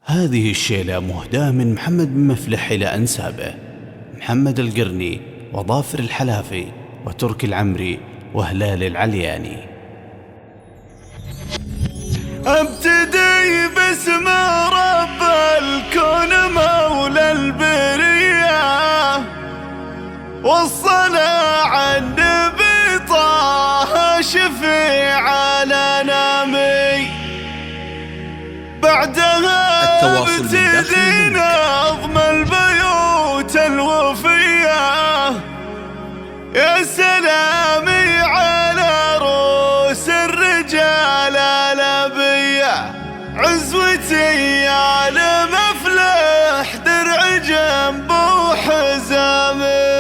هذه الشيلة مهداة من محمد بن مفلح إلى أنسابه محمد القرني وظافر الحلافي وتركي العمري وهلال العلياني. ابتدي باسم رب الكون مولى البرية، والصلاة على النبي طه شفيع الأنامي. بعدها ابتدي نظم البيوت الوفية، يا سلامي على رؤوس الرجال الأبية. عزوتي يا المفلح درع جنب وحزامي.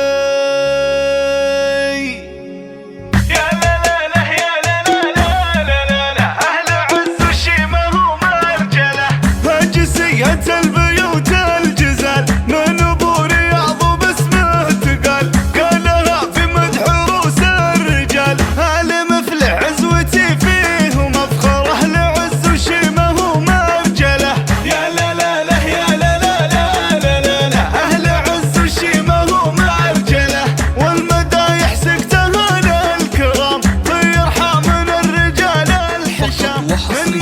البيوت الجزال من ابو رياض وباسمه تقال، قالها في مدح روس الرجال. المفلح عزوتي فيه ومفخره، لعز وشيمه ومرجله. يا لا لا لا يا لا لا لا لا لا، اهل عز وشيمه ومرجله. والمدايح سكتها للكرام، في ارحام من الرجال الحشام. من